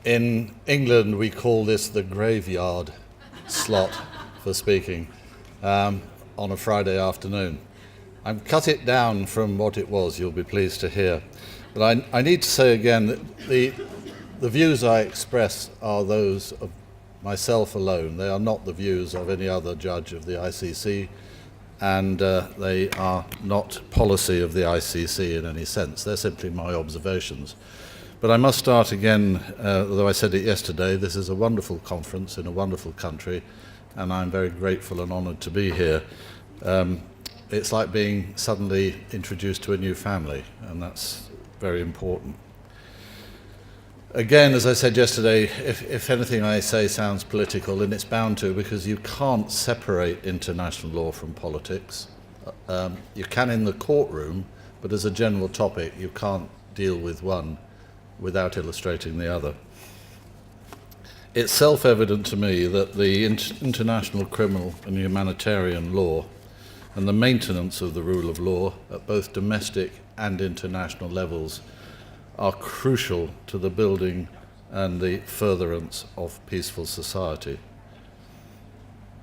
In England, we call this the graveyard slot for speaking on a Friday afternoon. I've cut it down from what it was, you'll be pleased to hear. But I need to say again that the views I express are those of myself alone. They are not the views of any other judge of the ICC, and they are not policy of the ICC in any sense. They're simply my observations. But I must start again, although I said it yesterday, this is a wonderful conference in a wonderful country, and I'm very grateful and honoured to be here. It's like being suddenly introduced to a new family, and that's very important. Again, as I said yesterday, if anything I say sounds political, then it's bound to, because you can't separate international law from politics. You can in the courtroom, but as a general topic, you can't deal with one without illustrating the other. It's self-evident to me that the international criminal and humanitarian law and the maintenance of the rule of law at both domestic and international levels are crucial to the building and the furtherance of peaceful society.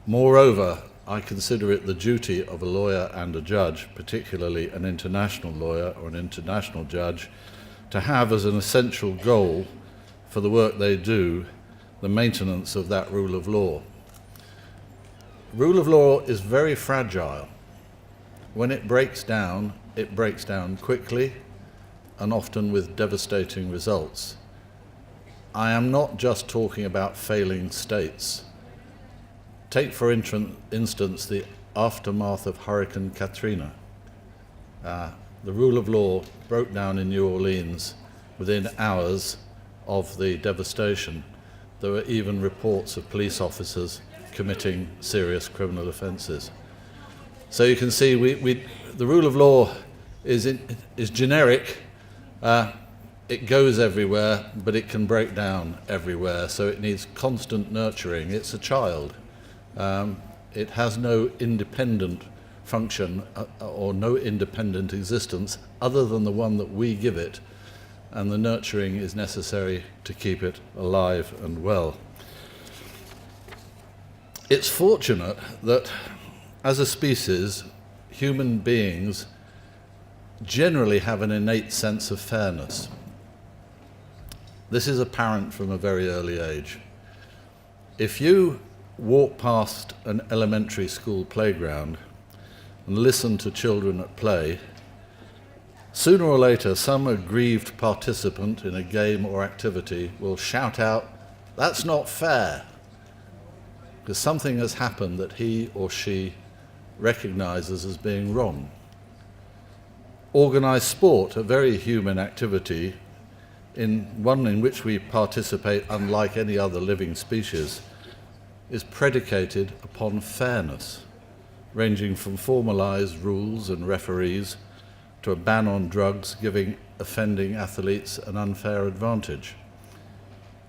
Moreover, I consider it the duty of a lawyer and a judge, particularly an international lawyer or an international judge, to have as an essential goal for the work they do the maintenance of that rule of law. Rule of law is very fragile. When it breaks down quickly and often with devastating results. I am not just talking about failing states. Take, for instance, the aftermath of Hurricane Katrina. The rule of law broke down in New Orleans within hours of the devastation. There were even reports of police officers committing serious criminal offences. So you can see the rule of law is generic. It goes everywhere, but it can break down everywhere, so it needs constant nurturing. It's a child. It has no independent function or no independent existence other than the one that we give it, and the nurturing is necessary to keep it alive and well. It's fortunate that as a species, human beings generally have an innate sense of fairness. This is apparent from a very early age. If you walk past an elementary school playground and listen to children at play, sooner or later some aggrieved participant in a game or activity will shout out, "That's not fair," because something has happened that he or she recognizes as being wrong. Organized sport, a very human activity, one in which we participate unlike any other living species, is predicated upon fairness, ranging from formalized rules and referees to a ban on drugs giving offending athletes an unfair advantage.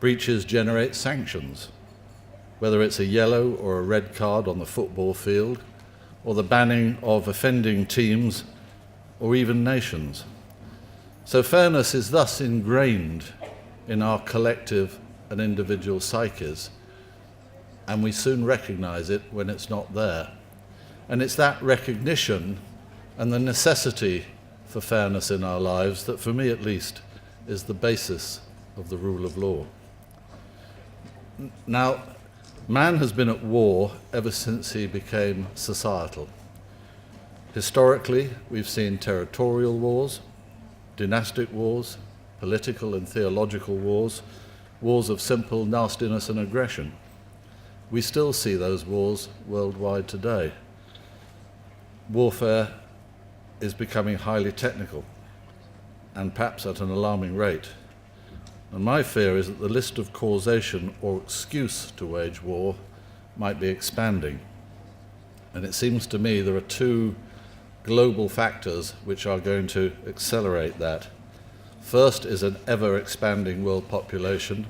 Breaches generate sanctions, whether it's a yellow or a red card on the football field, or the banning of offending teams or even nations. So fairness is thus ingrained in our collective and individual psyches, and we soon recognize it when it's not there. And it's that recognition and the necessity for fairness in our lives that, for me at least, is the basis of the rule of law. Now, man has been at war ever since he became societal. Historically, we've seen territorial wars, dynastic wars, political and theological wars, wars of simple nastiness and aggression. We still see those wars worldwide today. Warfare is becoming highly technical, and perhaps at an alarming rate. And my fear is that the list of causation or excuse to wage war might be expanding. And it seems to me there are two global factors which are going to accelerate that. First is an ever-expanding world population,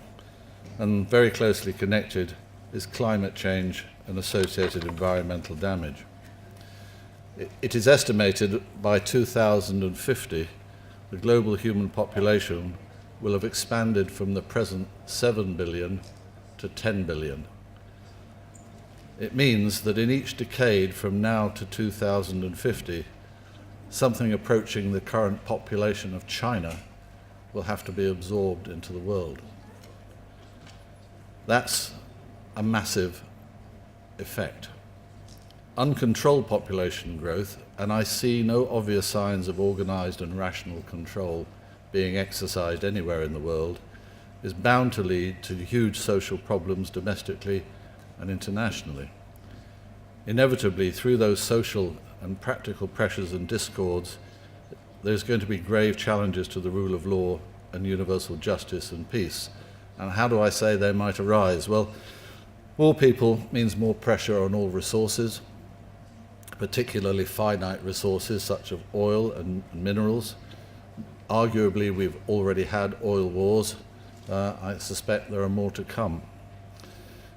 and very closely connected is climate change and associated environmental damage. It is estimated by 2050 the global human population will have expanded from the present 7 billion to 10 billion. It means that in each decade from now to 2050, something approaching the current population of China will have to be absorbed into the world. That's a massive effect. Uncontrolled population growth, and I see no obvious signs of organized and rational control being exercised anywhere in the world, is bound to lead to huge social problems domestically and internationally. Inevitably, through those social and practical pressures and discords, there's going to be grave challenges to the rule of law and universal justice and peace. And how do I say they might arise? Well, more people means more pressure on all resources, particularly finite resources such as oil and minerals. Arguably, we've already had oil wars. I suspect there are more to come.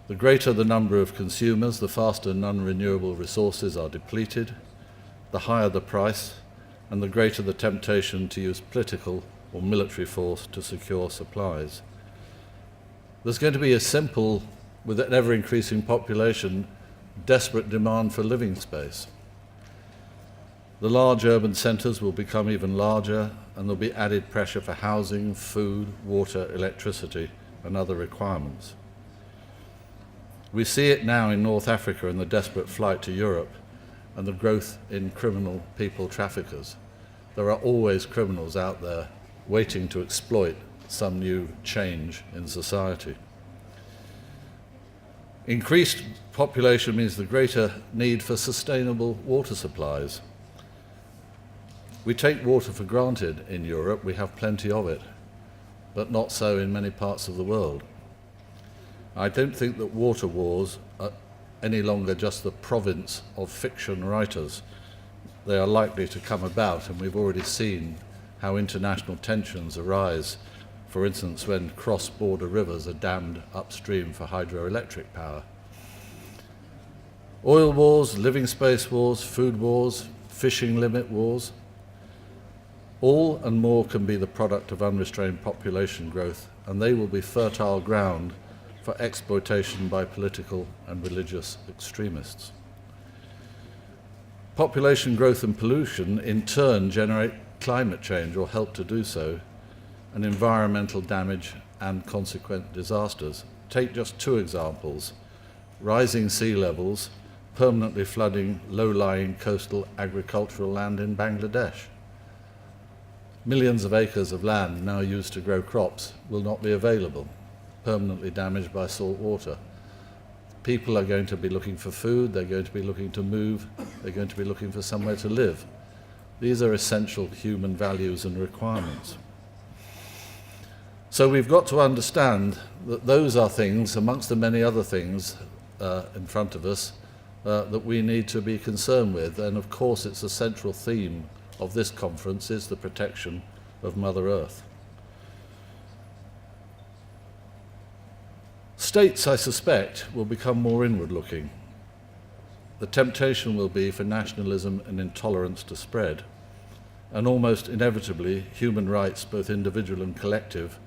The greater the number of consumers, the faster non-renewable resources are depleted, the higher the price, and the greater the temptation to use political or military force to secure supplies. There's going to be a simple, with an ever-increasing population, desperate demand for living space. The large urban centres will become even larger, and there'll be added pressure for housing, food, water, electricity, and other requirements. We see it now in North Africa in the desperate flight to Europe and the growth in criminal people traffickers. There are always criminals out there waiting to exploit some new change in society. Increased population means the greater need for sustainable water supplies. We take water for granted in Europe. We have plenty of it, but not so in many parts of the world. I don't think that water wars are any longer just the province of fiction writers. They are likely to come about, and we've already seen how international tensions arise, for instance, when cross-border rivers are dammed upstream for hydroelectric power. Oil wars, living space wars, food wars, fishing limit wars, all and more can be the product of unrestrained population growth, and they will be fertile ground for exploitation by political and religious extremists. Population growth and pollution in turn generate climate change, or help to do so, and environmental damage and consequent disasters. Take just two examples: rising sea levels permanently flooding low-lying coastal agricultural land in Bangladesh. Millions of acres of land now used to grow crops will not be available, permanently damaged by salt water. People are going to be looking for food, they're going to be looking to move, they're going to be looking for somewhere to live. These are essential human values and requirements. So we've got to understand that those are things, amongst the many other things in front of us, that we need to be concerned with. And of course, it's a central theme of this conference is the protection of Mother Earth. States, I suspect, will become more inward-looking. The temptation will be for nationalism and intolerance to spread, and almost inevitably, human rights, both individual and collective,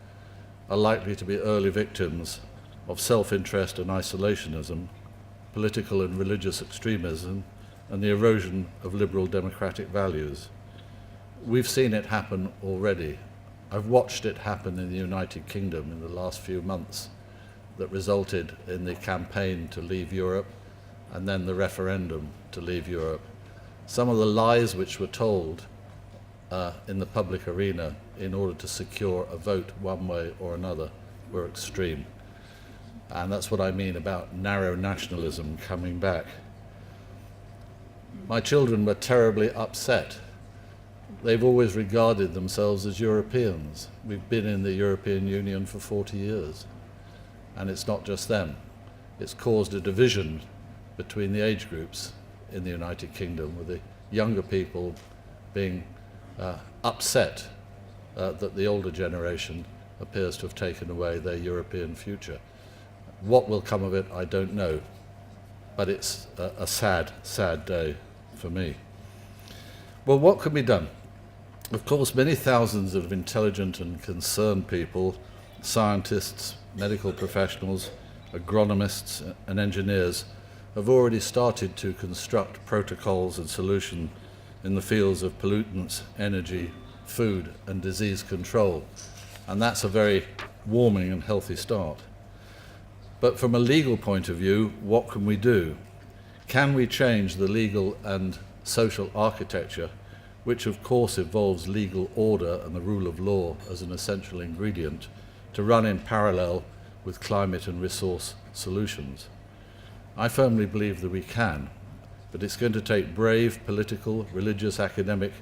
are likely to be early victims of self-interest and isolationism, political and religious extremism, and the erosion of liberal democratic values. We've seen it happen already. I've watched it happen in the United Kingdom in the last few months, that resulted in the campaign to leave Europe and then the referendum to leave Europe. Some of the lies which were told in the public arena in order to secure a vote one way or another were extreme. And that's what I mean about narrow nationalism coming back. My children were terribly upset. They've always regarded themselves as Europeans. We've been in the European Union for 40 years. And it's not just them. It's caused a division between the age groups in the United Kingdom, with the younger people being upset that the older generation appears to have taken away their European future. What will come of it, I don't know. But it's a sad, sad day for me. Well, what can be done? Of course, many thousands of intelligent and concerned people, scientists, medical professionals, agronomists and engineers have already started to construct protocols and solutions in the fields of pollutants, energy, food and disease control. And that's a very warming and healthy start. But from a legal point of view, what can we do? Can we change the legal and social architecture, which of course involves legal order and the rule of law as an essential ingredient, to run in parallel with climate and resource solutions? I firmly believe that we can, but it's going to take brave political, religious, academic,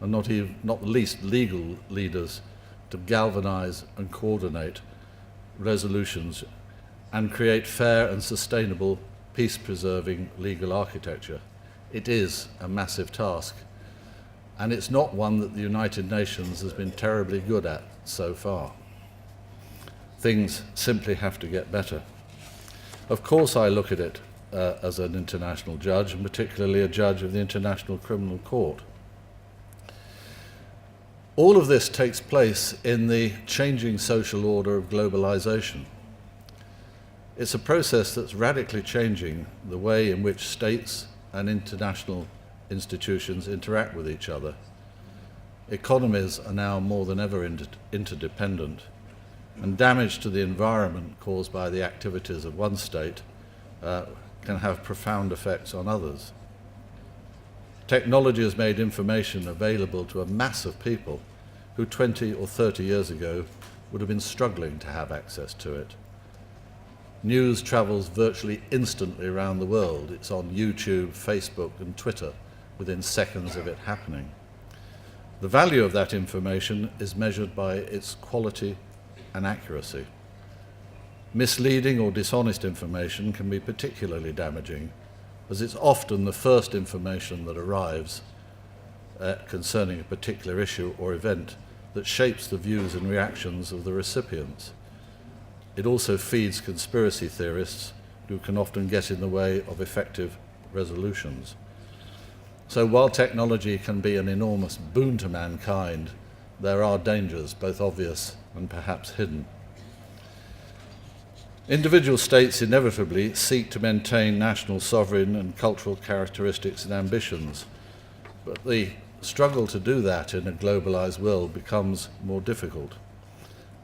and not least legal leaders to galvanize and coordinate resolutions and create fair and sustainable peace-preserving legal architecture. It is a massive task, and it's not one that the United Nations has been terribly good at so far. Things simply have to get better. Of course I look at it as an international judge, and particularly a judge of the International Criminal Court. All of this takes place in the changing social order of globalization. It's a process that's radically changing the way in which states and international institutions interact with each other. Economies are now more than ever interdependent, and damage to the environment caused by the activities of one state can have profound effects on others. Technology has made information available to a mass of people who 20 or 30 years ago would have been struggling to have access to it. News travels virtually instantly around the world. It's on YouTube, Facebook, and Twitter within seconds of it happening. The value of that information is measured by its quality and accuracy. Misleading or dishonest information can be particularly damaging, as it's often the first information that arrives concerning a particular issue or event that shapes the views and reactions of the recipients. It also feeds conspiracy theorists who can often get in the way of effective resolutions. So while technology can be an enormous boon to mankind, there are dangers, both obvious and perhaps hidden. Individual states inevitably seek to maintain national sovereign and cultural characteristics and ambitions, but the struggle to do that in a globalized world becomes more difficult,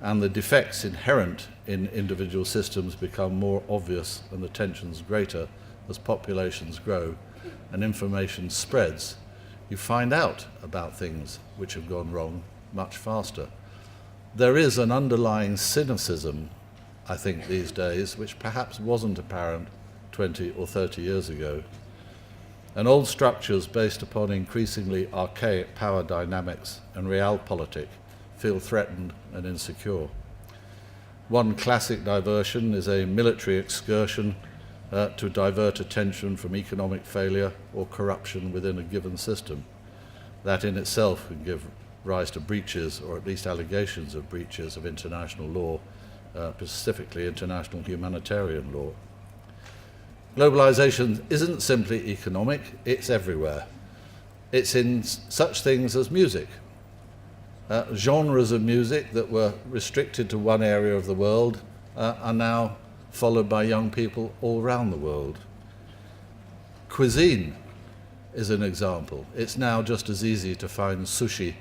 and the defects inherent in individual systems become more obvious and the tensions greater as populations grow and information spreads. You find out about things which have gone wrong much faster. There is an underlying cynicism, I think, these days, which perhaps wasn't apparent 20 or 30 years ago. And old structures based upon increasingly archaic power dynamics and realpolitik feel threatened and insecure. One classic diversion is a military excursion to divert attention from economic failure or corruption within a given system. That in itself can give rise to breaches, or at least allegations of breaches, of international law, specifically international humanitarian law. Globalization isn't simply economic, it's everywhere. It's in such things as music. Genres of music that were restricted to one area of the world are now followed by young people all around the world. Cuisine is an example. It's now just as easy to find sushi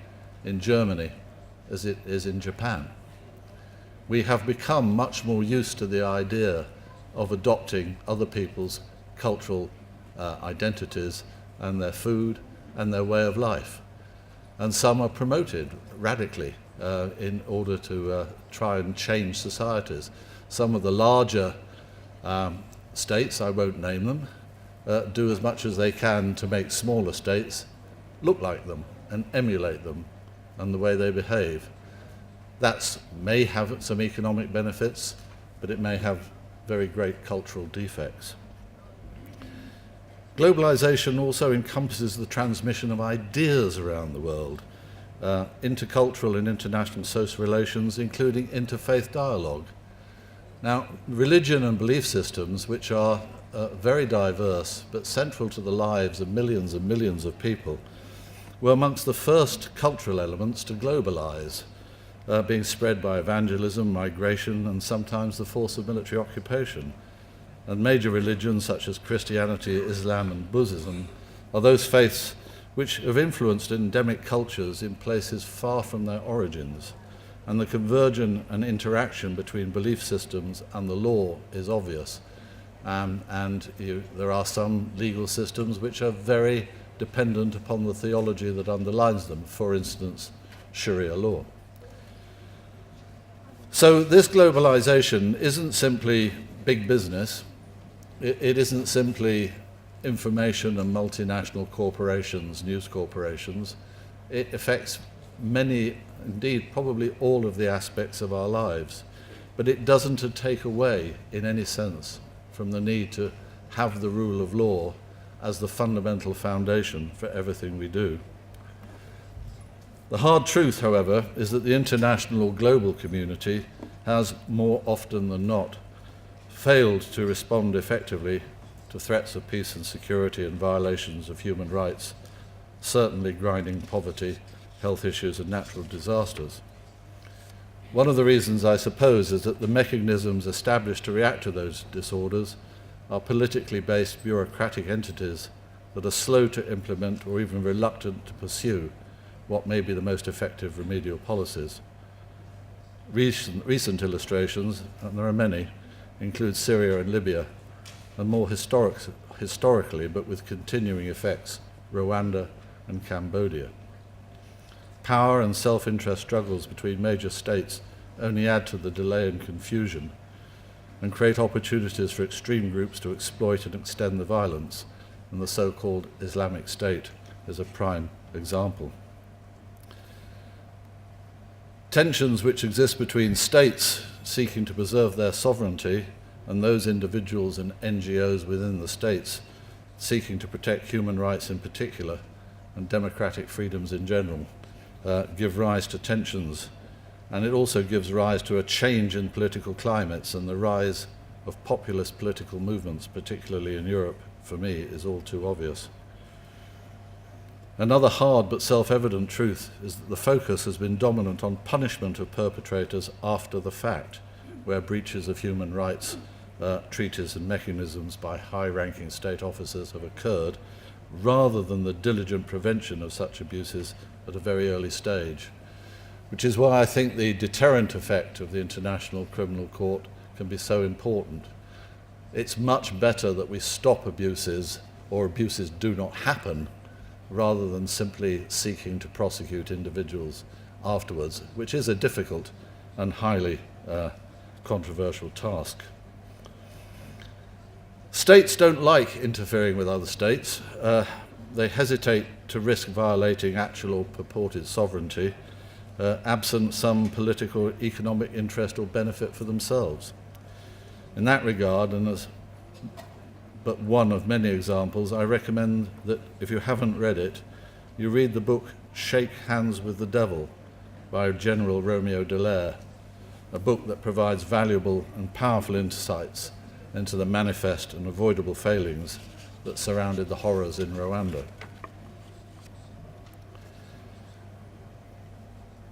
in Germany as it is in Japan. We have become much more used to the idea of adopting other people's cultural identities and their food and their way of life. And some are promoted radically in order to try and change societies. Some of the larger states, I won't name them, do as much as they can to make smaller states look like them and emulate them and the way they behave. That may have some economic benefits, but it may have very great cultural defects. Globalization also encompasses the transmission of ideas around the world, intercultural and international social relations, including interfaith dialogue. Now, religion and belief systems, which are very diverse but central to the lives of millions and millions of people, were amongst the first cultural elements to globalize, being spread by evangelism, migration, and sometimes the force of military occupation. And major religions such as Christianity, Islam, and Buddhism are those faiths which have influenced endemic cultures in places far from their origins. And the convergence and interaction between belief systems and the law is obvious. There are some legal systems which are very dependent upon the theology that underlines them, for instance, Sharia law. So this globalization isn't simply big business. It isn't simply information and multinational corporations, news corporations. It affects many, indeed probably all of the aspects of our lives. But it doesn't take away, in any sense, from the need to have the rule of law as the fundamental foundation for everything we do. The hard truth, however, is that the international or global community has, more often than not, failed to respond effectively to threats of peace and security and violations of human rights, certainly grinding poverty, health issues, and natural disasters. One of the reasons, I suppose, is that the mechanisms established to react to those disorders are politically based bureaucratic entities that are slow to implement or even reluctant to pursue what may be the most effective remedial policies. Recent illustrations, and there are many, include Syria and Libya, and more historically, but with continuing effects, Rwanda and Cambodia. Power and self-interest struggles between major states only add to the delay and confusion and create opportunities for extreme groups to exploit and extend the violence, and the so-called Islamic State is a prime example. Tensions which exist between states seeking to preserve their sovereignty and those individuals and NGOs within the states seeking to protect human rights in particular and democratic freedoms in general give rise to tensions, and it also gives rise to a change in political climates, and the rise of populist political movements, particularly in Europe, for me, is all too obvious. Another hard but self-evident truth is that the focus has been dominant on punishment of perpetrators after the fact, where breaches of human rights treaties and mechanisms by high-ranking state officers have occurred, rather than the diligent prevention of such abuses at a very early stage, which is why I think the deterrent effect of the International Criminal Court can be so important. It's much better that we stop abuses, or abuses do not happen, rather than simply seeking to prosecute individuals afterwards, which is a difficult and highly controversial task. States don't like interfering with other states. They hesitate to risk violating actual or purported sovereignty, absent some political or economic interest or benefit for themselves. In that regard, and as but one of many examples, I recommend that if you haven't read it, you read the book Shake Hands with the Devil by General Romeo Dallaire, a book that provides valuable and powerful insights into the manifest and avoidable failings that surrounded the horrors in Rwanda.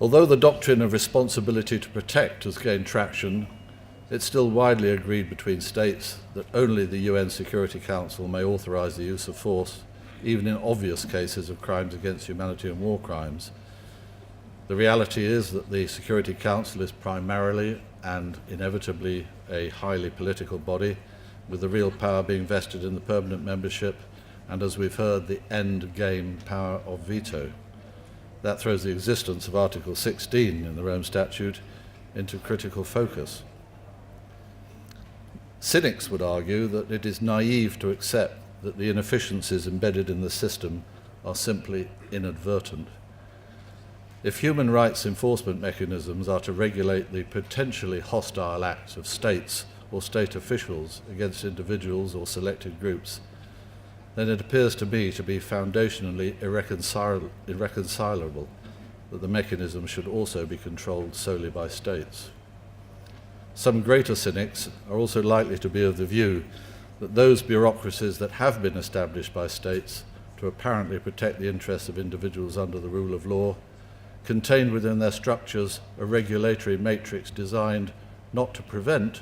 Although the doctrine of responsibility to protect has gained traction, it's still widely agreed between states that only the UN Security Council may authorize the use of force, even in obvious cases of crimes against humanity and war crimes. The reality is that the Security Council is primarily and inevitably a highly political body, with the real power being vested in the permanent membership and, as we've heard, the end game power of veto. That throws the existence of Article 16 in the Rome Statute into critical focus. Cynics would argue that it is naive to accept that the inefficiencies embedded in the system are simply inadvertent. If human rights enforcement mechanisms are to regulate the potentially hostile acts of states or state officials against individuals or selected groups, then it appears to me to be foundationally irreconcilable that the mechanism should also be controlled solely by states. Some greater cynics are also likely to be of the view that those bureaucracies that have been established by states to apparently protect the interests of individuals under the rule of law, contained within their structures a regulatory matrix designed not to prevent,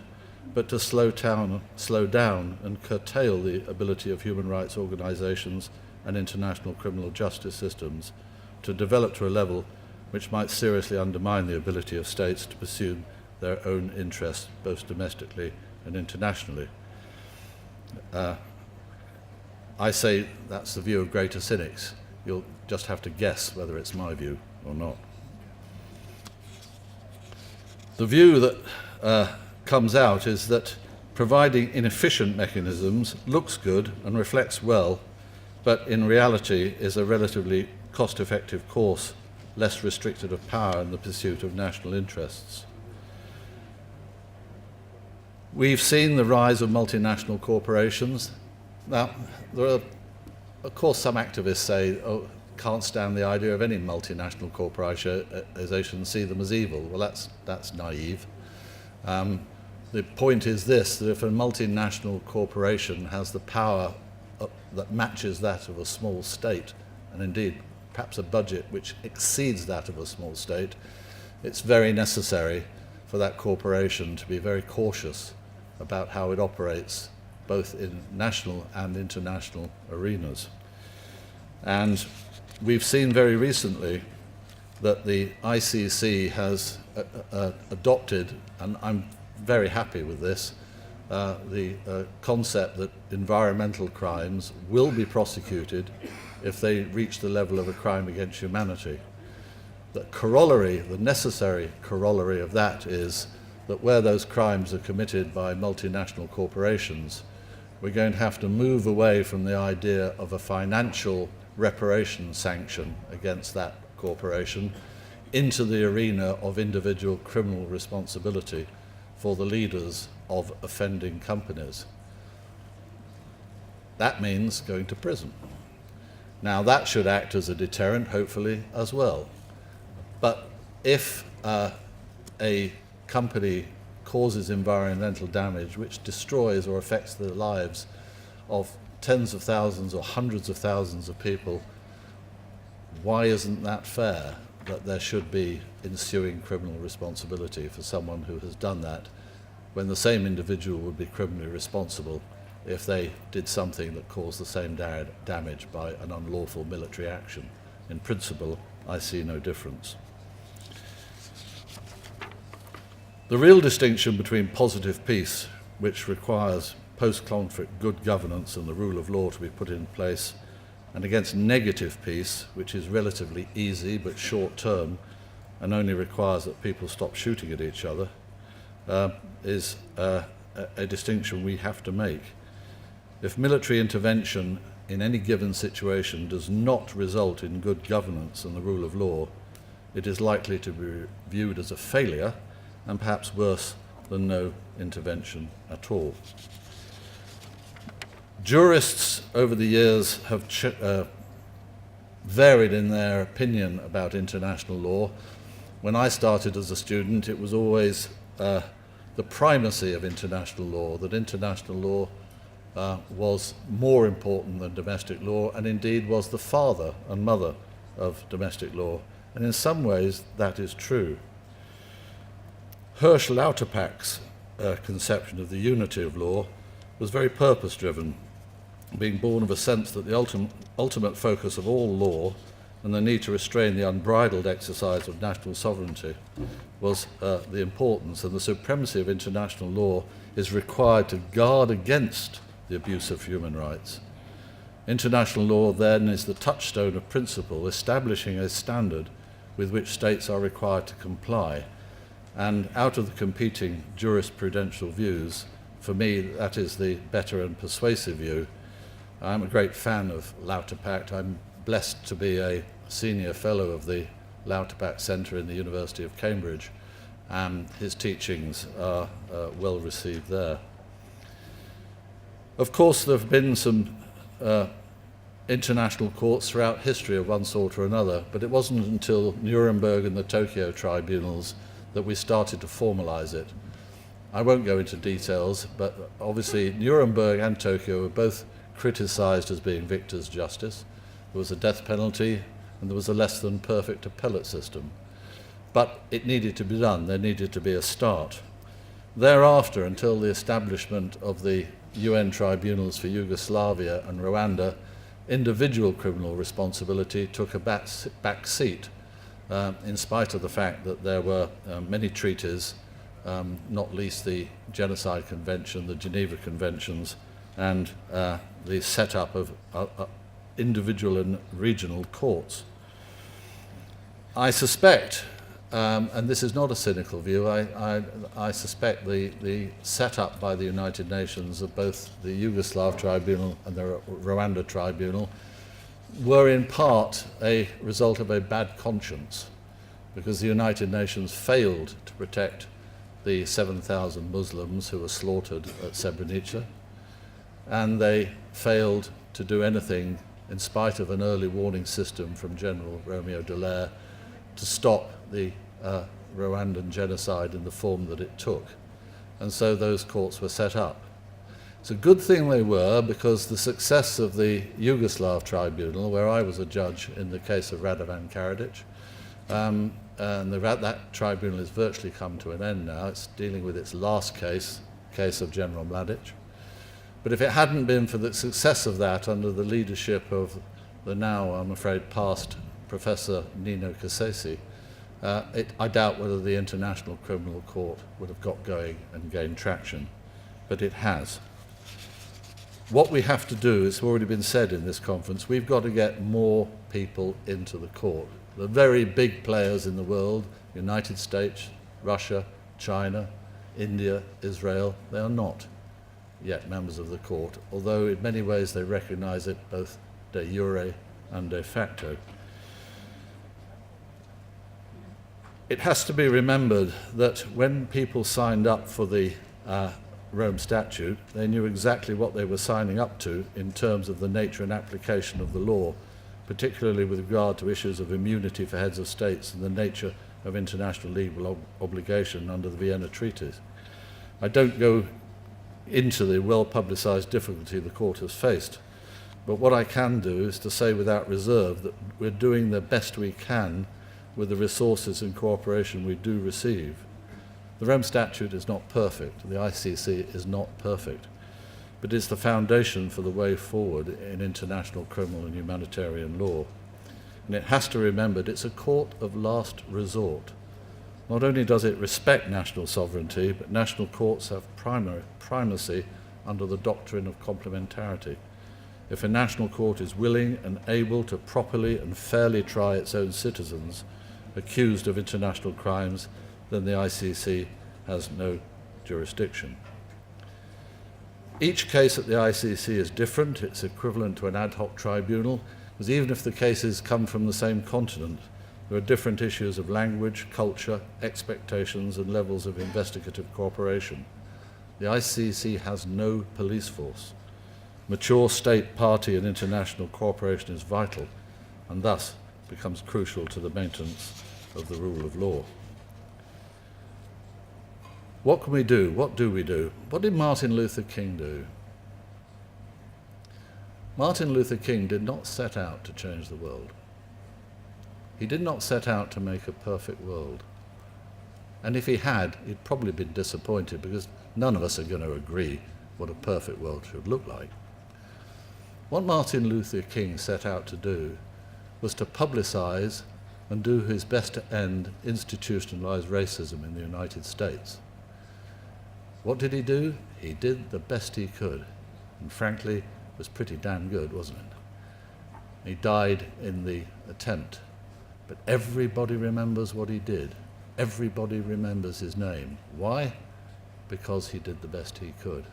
but to slow down and curtail the ability of human rights organizations and international criminal justice systems to develop to a level which might seriously undermine the ability of states to pursue their own interests, both domestically and internationally. I say that's the view of greater cynics. You'll just have to guess whether it's my view or not. The view that comes out is that providing inefficient mechanisms looks good and reflects well, but in reality is a relatively cost-effective course, less restricted of power in the pursuit of national interests. We've seen the rise of multinational corporations. Now, there are, of course, some activists say, oh, can't stand the idea of any multinational corporation, see them as evil. Well, that's naive. The point is this, that if a multinational corporation has the power that matches that of a small state, and indeed perhaps a budget which exceeds that of a small state, it's very necessary for that corporation to be very cautious about how it operates both in national and international arenas. And we've seen very recently that the ICC has adopted, and I'm very happy with this, the concept that environmental crimes will be prosecuted if they reach the level of a crime against humanity. The corollary, the necessary corollary of that is that where those crimes are committed by multinational corporations, we're going to have to move away from the idea of a financial reparation sanction against that corporation into the arena of individual criminal responsibility for the leaders of offending companies. That means going to prison. Now that should act as a deterrent, hopefully, as well. But if a company causes environmental damage which destroys or affects the lives of tens of thousands or hundreds of thousands of people, why isn't that fair that there should be ensuing criminal responsibility for someone who has done that, when the same individual would be criminally responsible if they did something that caused the same damage by an unlawful military action? In principle, I see no difference. The real distinction between positive peace, which requires post-conflict good governance and the rule of law to be put in place, and against negative peace, which is relatively easy but short-term and only requires that people stop shooting at each other, is a distinction we have to make. If military intervention in any given situation does not result in good governance and the rule of law, it is likely to be viewed as a failure and perhaps worse than no intervention at all. Jurists over the years have varied in their opinion about international law. When I started as a student, it was always the primacy of international law, that international law was more important than domestic law, and indeed was the father and mother of domestic law. And in some ways, that is true. Hirsch Lauterpacht's conception of the unity of law was very purpose-driven, being born of a sense that the ultimate focus of all law and the need to restrain the unbridled exercise of national sovereignty was the importance, and the supremacy of international law is required to guard against the abuse of human rights. International law then is the touchstone of principle, establishing a standard with which states are required to comply. And out of the competing jurisprudential views, for me, that is the better and persuasive view. I'm a great fan of Lauterpacht. I'm blessed to be a senior fellow of the Lauterpacht Centre in the University of Cambridge, and his teachings are well received there. Of course, there have been some international courts throughout history of one sort or another, but it wasn't until Nuremberg and the Tokyo tribunals that we started to formalize it. I won't go into details, but obviously Nuremberg and Tokyo were both criticized as being victors' justice. there was a death penalty, and there was a less than perfect appellate system. But it needed to be done. There needed to be a start. Thereafter, until the establishment of the UN tribunals for Yugoslavia and Rwanda, individual criminal responsibility took a back seat, in spite of the fact that there were many treaties, not least the Genocide Convention, the Geneva Conventions, and the setup of individual and regional courts. I suspect, and this is not a cynical view, I suspect the setup by the United Nations of both the Yugoslav Tribunal and the Rwanda Tribunal were in part a result of a bad conscience, because the United Nations failed to protect the 7,000 Muslims who were slaughtered at Srebrenica, and they failed to do anything, in spite of an early warning system from General Romeo Dallaire, to stop the Rwandan genocide in the form that it took. And so those courts were set up. It's a good thing they were, because the success of the Yugoslav Tribunal, where I was a judge in the case of Radovan Karadzic, and that tribunal has virtually come to an end now. It's dealing with its last case of General Mladic. But if it hadn't been for the success of that under the leadership of the now, I'm afraid, past Professor Nino Cassesi, I doubt whether the International Criminal Court would have got going and gained traction. But it has. What we have to do, it's already been said in this conference, we've got to get more people into the court. The very big players in the world, United States, Russia, China, India, Israel, they are not yet members of the court, although in many ways they recognize it both de jure and de facto. It has to be remembered that when people signed up for the Rome Statute, they knew exactly what they were signing up to in terms of the nature and application of the law, particularly with regard to issues of immunity for heads of states and the nature of international legal obligation under the Vienna Treaties. I don't go into the well-publicized difficulty the court has faced, but what I can do is to say without reserve that we're doing the best we can with the resources and cooperation we do receive. The Rome Statute is not perfect, the ICC is not perfect, but it's the foundation for the way forward in international criminal and humanitarian law. And it has to be remembered it's a court of last resort. Not only does it respect national sovereignty, but national courts have primacy under the doctrine of complementarity. If a national court is willing and able to properly and fairly try its own citizens accused of international crimes, then the ICC has no jurisdiction. Each case at the ICC is different. It's equivalent to an ad hoc tribunal, because even if the cases come from the same continent, there are different issues of language, culture, expectations, and levels of investigative cooperation. The ICC has no police force. Mature state, party, and international cooperation is vital, and thus becomes crucial to the maintenance of the rule of law. What can we do? What do we do? What did Martin Luther King do? Martin Luther King did not set out to change the world. He did not set out to make a perfect world. And if he had, he'd probably been disappointed, because none of us are going to agree what a perfect world should look like. What Martin Luther King set out to do was to publicize and do his best to end institutionalized racism in the United States. What did he do? He did the best he could, and frankly, it was pretty damn good, wasn't it? He died in the attempt, but everybody remembers what he did. Everybody remembers his name. Why? Because he did the best he could.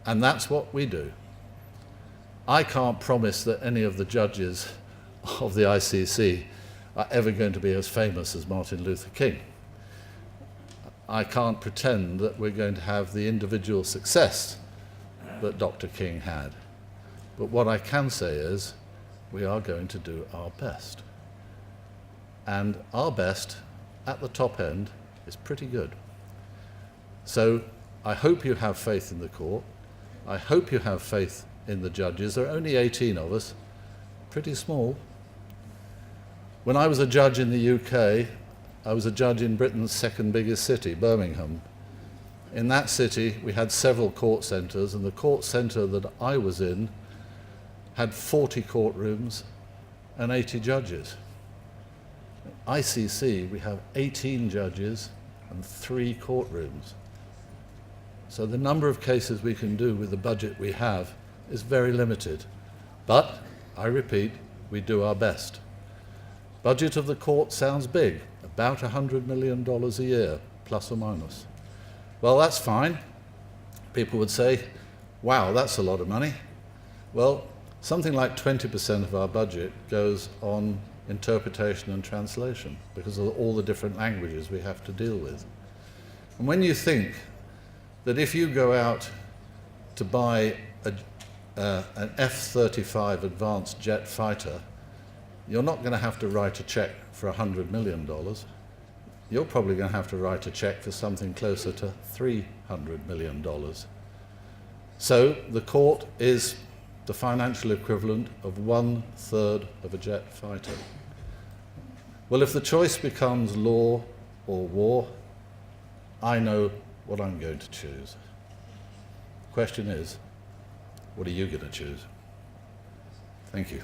And that's what we do. I can't promise that any of the judges of the ICC are ever going to be as famous as Martin Luther King. I can't pretend that we're going to have the individual success that Dr. King had. But what I can say is we are going to do our best. And our best at the top end is pretty good. So I hope you have faith in the court. I hope you have faith in the judges. There are only 18 of us. pretty small. When I was a judge in the UK, I was a judge in Britain's second biggest city, Birmingham. In that city, we had several court centres, and the court centre that I was in had 40 courtrooms and 80 judges. ICC, we have 18 judges and 3 courtrooms. So the number of cases we can do with the budget we have is very limited. But, I repeat, we do our best. Budget of the court sounds big, about $100 million a year, plus or minus. Well, that's fine. People would say, wow, that's a lot of money. Well, something like 20% of our budget goes on interpretation and translation because of all the different languages we have to deal with. And when you think that if you go out to buy an F-35 advanced jet fighter, you're not going to have to write a check for $100 million. You're probably going to have to write a check for something closer to $300 million. So the court is the financial equivalent of 1/3 of a jet fighter. Well, if the choice becomes law or war, I know what I'm going to choose. The question is, what are you going to choose? Thank you.